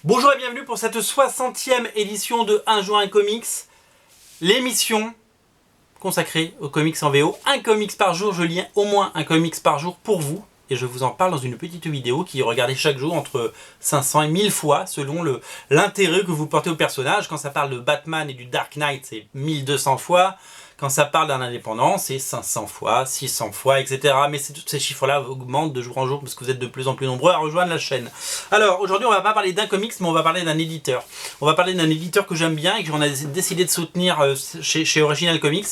Bonjour et bienvenue pour cette 60e édition de Un jour un comics, l'émission consacrée aux comics en VO. Un comics par jour, je lis au moins un comics par jour pour vous. Et je vous en parle dans une petite vidéo qui est regardée chaque jour entre 500 et 1000 fois selon l'intérêt que vous portez au personnage. Quand ça parle de Batman et du Dark Knight, c'est 1200 fois. Quand ça parle d'un indépendant, c'est 500 fois, 600 fois, etc. Mais tous ces chiffres-là augmentent de jour en jour parce que vous êtes de plus en plus nombreux à rejoindre la chaîne. Alors, aujourd'hui, on va pas parler d'un comics, mais on va parler d'un éditeur. On va parler d'un éditeur que j'aime bien et que j'en ai décidé de soutenir chez Original Comics,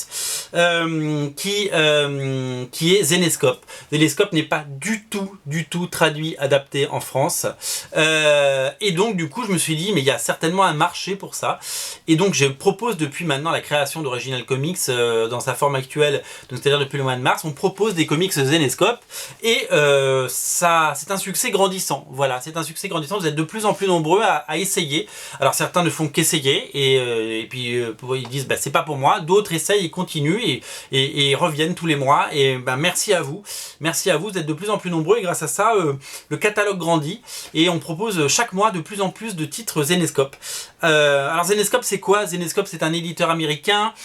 qui est Zenescope. Zenescope n'est pas du tout traduit, adapté en France. Et donc, du coup, je me suis dit, mais il y a certainement un marché pour ça. Et donc, je propose depuis maintenant la création d'Original Comics dans sa forme actuelle, c'est-à-dire depuis le mois de mars, on propose des comics Zenescope et ça, c'est un succès grandissant. Voilà, c'est un succès grandissant. Vous êtes de plus en plus nombreux à essayer. Alors certains ne font qu'essayer et puis ils disent bah, c'est pas pour moi. D'autres essayent et continuent et reviennent tous les mois. Et bah, merci à vous. Merci à vous. Vous êtes de plus en plus nombreux et grâce à ça, le catalogue grandit et on propose chaque mois de plus en plus de titres Zenescope. Alors Zenescope c'est quoi? Zenescope c'est un éditeur américain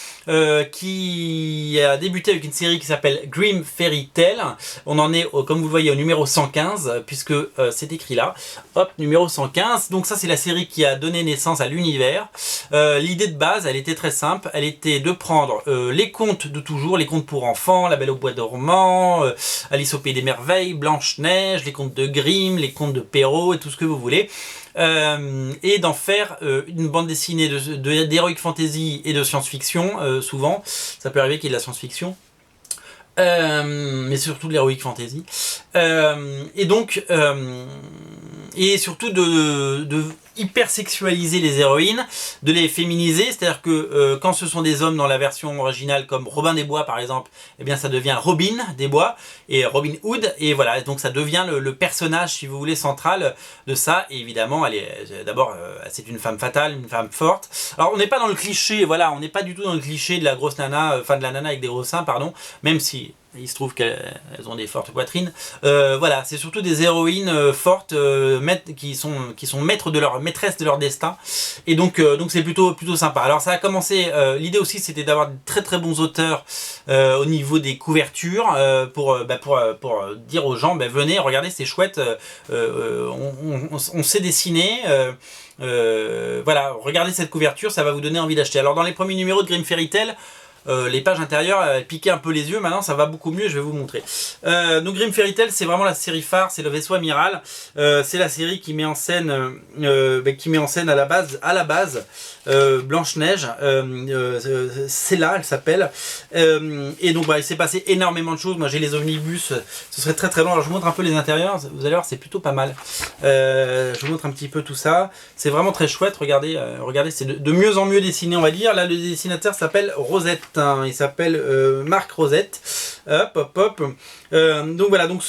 qui a débuté avec une série qui s'appelle Grim Fairy Tale. On en est, comme vous le voyez, au numéro 115, puisque c'est écrit là. Hop, numéro 115. Donc ça, c'est la série qui a donné naissance à l'univers. L'idée de base, elle était très simple. Elle était de prendre les contes de toujours, les contes pour enfants, La Belle au Bois dormant, Alice au Pays des Merveilles, Blanche-Neige, les contes de Grimm, les contes de Perrault et tout ce que vous voulez. Et d'en faire une bande dessinée d'heroic fantasy et de science-fiction, souvent. Ça peut arriver qu'il y ait de la science-fiction. Mais surtout de l'heroic fantasy. Et donc, et surtout de hyper sexualiser les héroïnes, de les féminiser, c'est-à-dire que quand ce sont des hommes dans la version originale comme Robin des Bois par exemple, eh bien ça devient Robin des Bois et Robin Hood, et voilà, donc ça devient le personnage, si vous voulez, central de ça. Et évidemment, elle est d'abord, c'est une femme fatale, une femme forte. Alors on n'est pas dans le cliché, voilà, on n'est pas du tout dans le cliché de la grosse nana, enfin de la nana avec des gros seins, pardon, même si il se trouve qu'elles ont des fortes poitrines. Voilà, c'est surtout des héroïnes fortes qui sont maîtresses de leur destin. Et donc c'est plutôt sympa. Alors ça a commencé, l'idée aussi c'était d'avoir de très très bons auteurs au niveau des couvertures pour dire aux gens, venez, regardez, c'est chouette, on sait dessiner. Voilà, regardez cette couverture, ça va vous donner envie d'acheter. Alors dans les premiers numéros de Grim Fairy Tale, les pages intérieures piquaient un peu les yeux, maintenant ça va beaucoup mieux, je vais vous montrer. Donc Grim Fairy Tale, c'est vraiment la série phare, c'est le vaisseau amiral, c'est la série qui met en scène à la base Blanche-Neige, c'est là, elle s'appelle, et donc il s'est passé énormément de choses. Moi j'ai les omnibus, ce serait très très long, alors je vous montre un peu les intérieurs, vous allez voir c'est plutôt pas mal. Je vous montre un petit peu tout ça, c'est vraiment très chouette, regardez, c'est de mieux en mieux dessiné, on va dire. Là le dessinateur s'appelle Rosette, il s'appelle Marc Rosette. Hop. Donc voilà, donc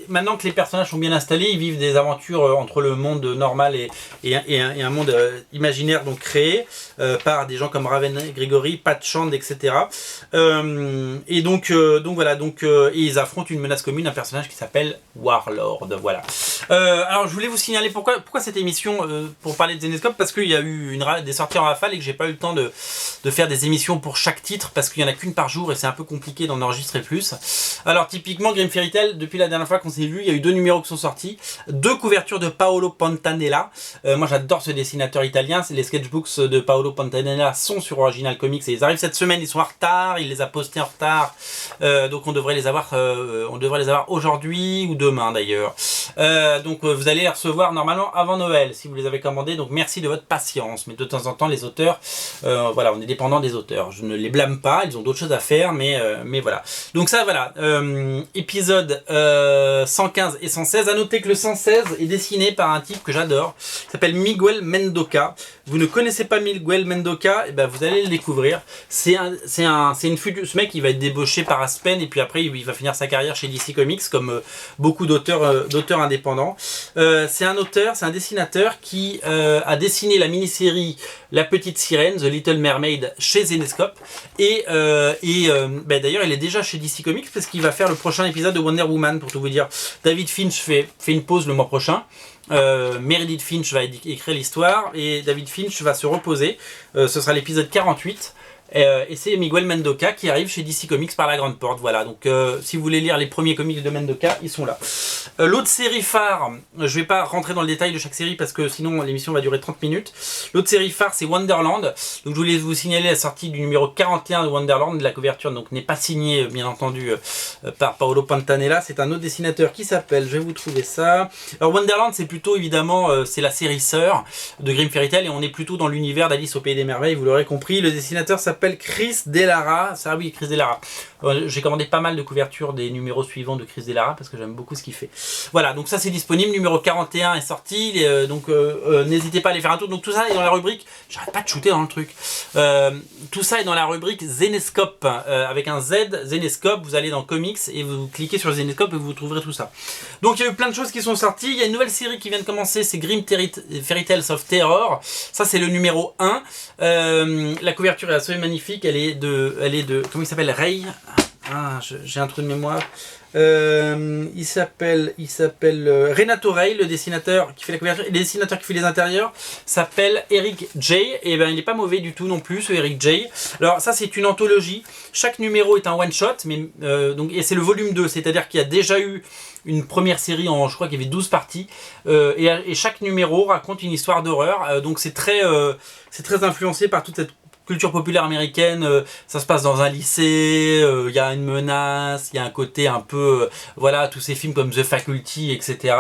maintenant que les personnages sont bien installés, ils vivent des aventures entre le monde normal et un monde imaginaire donc créé par des gens comme Raven Gregory, Pat Shand, etc. Et donc voilà, et ils affrontent une menace commune, un personnage qui s'appelle Warlord. Voilà. Alors je voulais vous signaler pourquoi cette émission pour parler de Zenescope, parce qu'il y a eu des sorties en rafale et que j'ai pas eu le temps de faire des émissions pour chaque titre parce qu'il y en a qu'une par jour et c'est un peu compliqué d'en enregistrer plus. Alors typiquement Grim Fairy Tale, depuis la dernière fois qu'on s'est vu, il y a eu 2 numéros qui sont sortis, 2 couvertures de Paolo Pantanella. Moi j'adore ce dessinateur italien, les sketchbooks de Paolo Pantanella sont sur Original Comics et ils arrivent cette semaine, ils sont en retard, il les a postés en retard, donc on devrait les avoir aujourd'hui ou demain d'ailleurs. Donc vous allez les recevoir normalement avant Noël si vous les avez commandés, donc merci de votre patience. Mais de temps en temps les auteurs, voilà, on est dépendant des auteurs, je ne les blâme pas, ils ont d'autres choses à faire, mais voilà. Donc ça voilà, épisode 115 et 116. À noter que le 116 est dessiné par un type que j'adore, qui s'appelle Miguel Mendoca. Vous ne connaissez pas Miguel Mendoca, et ben vous allez le découvrir. Ce mec il va être débauché par Aspen et puis après il va finir sa carrière chez DC Comics comme beaucoup d'auteurs indépendants. C'est un dessinateur qui a dessiné la mini-série La Petite Sirène, The Little Mermaid chez Zenescope et d'ailleurs il est déjà chez DC Comics parce qu'il va faire le prochain épisode de Wonder Woman, pour tout vous dire. David Finch fait une pause le mois prochain. Meredith Finch va écrire l'histoire et David Finch va se reposer. Ce sera l'épisode 48. Et c'est Miguel Mendoca qui arrive chez DC Comics par la grande porte. Voilà, donc si vous voulez lire les premiers comics de Mendoca, ils sont là. L'autre série phare, je vais pas rentrer dans le détail de chaque série parce que sinon l'émission va durer 30 minutes. L'autre série phare, c'est Wonderland. Donc je voulais vous signaler la sortie du numéro 41 de Wonderland. La couverture donc n'est pas signée, bien entendu, par Paolo Pantanella. C'est un autre dessinateur qui s'appelle, je vais vous trouver ça. Alors Wonderland, c'est plutôt évidemment, c'est la série sœur de Grimm Fairy Tale et on est plutôt dans l'univers d'Alice au Pays des Merveilles, vous l'aurez compris. Le dessinateur s'appelle Chris Delara. Ça, oui, Chris Delara. J'ai commandé pas mal de couvertures des numéros suivants de Chris Delara parce que j'aime beaucoup ce qu'il fait. Voilà, donc ça c'est disponible. Numéro 41 est sorti. Donc n'hésitez pas à aller faire un tour. Donc tout ça est dans la rubrique. J'arrête pas de shooter dans le truc. Tout ça est dans la rubrique Zenescope avec un Z. Zenescope. Vous allez dans Comics et vous cliquez sur Zenescope et vous trouverez tout ça. Donc il y a eu plein de choses qui sont sorties. Il y a une nouvelle série qui vient de commencer. C'est Grimm Fairy Tales of Terror. Ça c'est le numéro 1. La couverture est assez magnifique. Elle est de comment il s'appelle, Ray. Ah, j'ai un trou de mémoire. Il s'appelle Renato Ray, le dessinateur qui fait la couverture. Et le dessinateur qui fait les intérieurs s'appelle Eric J. Et ben il n'est pas mauvais du tout non plus, ce Eric J. Alors ça c'est une anthologie. Chaque numéro est un one shot, mais donc et c'est le volume 2, c'est-à-dire qu'il y a déjà eu une première série en, je crois qu'il y avait 12 parties, et chaque numéro raconte une histoire d'horreur. Donc c'est très influencé par toute cette culture populaire américaine. Ça se passe dans un lycée, il y a une menace, il y a un côté un peu, voilà, tous ces films comme The Faculty, etc.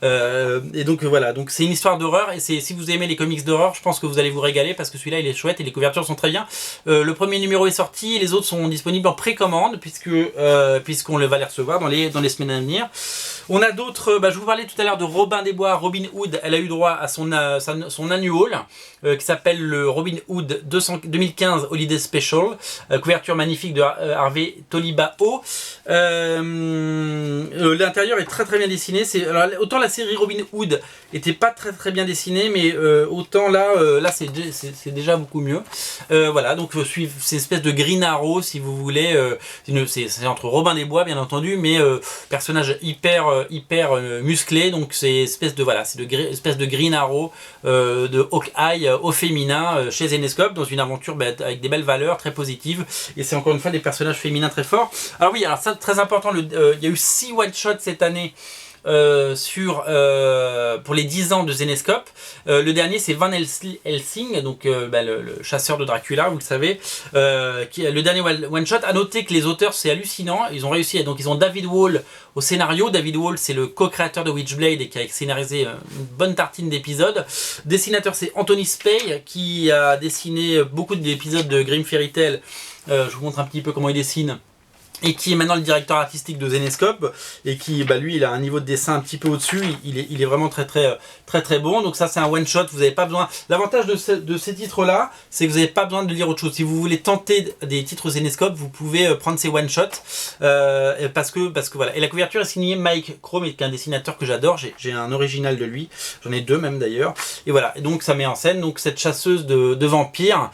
Et donc voilà, donc c'est une histoire d'horreur, et si vous aimez les comics d'horreur, je pense que vous allez vous régaler parce que celui-là il est chouette et les couvertures sont très bien. Le premier numéro est sorti, les autres sont disponibles en précommande puisqu'on va les recevoir dans les semaines à venir. On a d'autres, je vous parlais tout à l'heure de Robin des Bois, Robin Hood. Elle a eu droit à son annual qui s'appelle le Robin Hood 2015 Holiday Special. Couverture magnifique de Harvey Tolibao. L'intérieur est très très bien dessiné. Alors, autant la série Robin Hood était pas très très bien dessinée, mais autant là c'est déjà beaucoup mieux. Voilà, donc suivre ces espèces de Green Arrow si vous voulez. C'est entre Robin des Bois bien entendu, mais personnage hyper musclé, donc c'est espèce de Green Arrow de Hawkeye au féminin chez Zenescope, dans une aventure avec des belles valeurs très positives, et c'est encore une fois des personnages féminins très forts. Alors oui, alors ça très important, il y a eu 6 one shots cette année pour les 10 ans de Zenescope. Le dernier c'est Van Helsing, donc le chasseur de Dracula, vous le savez, qui est le dernier one shot. À noter que les auteurs, c'est hallucinant, ils ont réussi, donc ils ont David Wall au scénario. David Wall c'est le co-créateur de Witchblade et qui a scénarisé une bonne tartine d'épisodes. Dessinateur c'est Anthony Spey qui a dessiné beaucoup d'épisodes de Grimm Fairy Tale. Je vous montre un petit peu comment il dessine, et qui est maintenant le directeur artistique de Zenescope, et qui, lui, il a un niveau de dessin un petit peu au-dessus, il est vraiment très bon. Donc ça c'est un one shot, vous n'avez pas besoin. L'avantage de ces titres là, c'est que vous n'avez pas besoin de lire autre chose. Si vous voulez tenter des titres Zenescope, vous pouvez prendre ces one shots, parce que voilà. Et la couverture est signée Mike Chrome, qui est un dessinateur que j'adore. J'ai un original de lui, j'en ai 2 même d'ailleurs, et voilà. Et donc ça met en scène donc cette chasseuse de vampires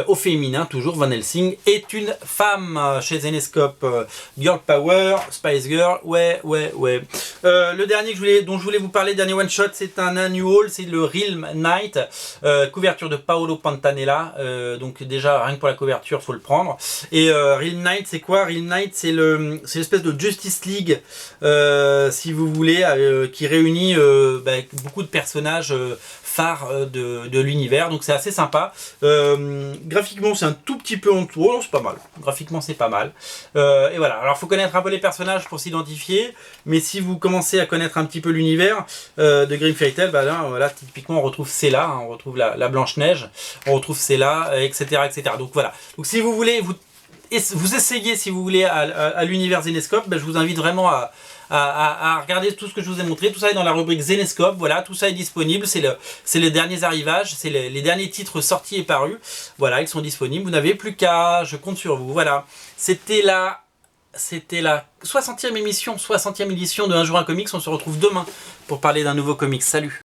au féminin, toujours. Van Helsing est une femme chez Zenescope. Girl Power, Spice Girl, ouais. Le dernier dont je voulais vous parler, dernier one shot, c'est un annual, c'est le Realm Knight, couverture de Paolo Pantanella. Donc déjà rien que pour la couverture faut le prendre. Et Realm Knight c'est quoi? Realm Knight c'est l'espèce de Justice League, si vous voulez, qui réunit beaucoup de personnages phares de l'univers, donc c'est assez sympa. Graphiquement c'est un tout petit peu en dessous, c'est pas mal, graphiquement c'est pas mal. Et voilà, alors il faut connaître un peu les personnages pour s'identifier, mais si vous commencez à connaître un petit peu l'univers de Grimm Fairy Tale, là typiquement on retrouve Cella, on retrouve la Blanche-Neige, on retrouve Cella, etc. Donc voilà, donc si vous voulez vous essayez, si vous voulez, à l'univers Zenescope, je vous invite vraiment à regarder tout ce que je vous ai montré. Tout ça est dans la rubrique Zenescope, voilà, tout ça est disponible, c'est les derniers arrivages, c'est les derniers titres sortis et parus, voilà, ils sont disponibles, vous n'avez plus qu'à, je compte sur vous, voilà. C'était la 60e émission, 60e édition de Un jour un comics. On se retrouve demain pour parler d'un nouveau comics. Salut!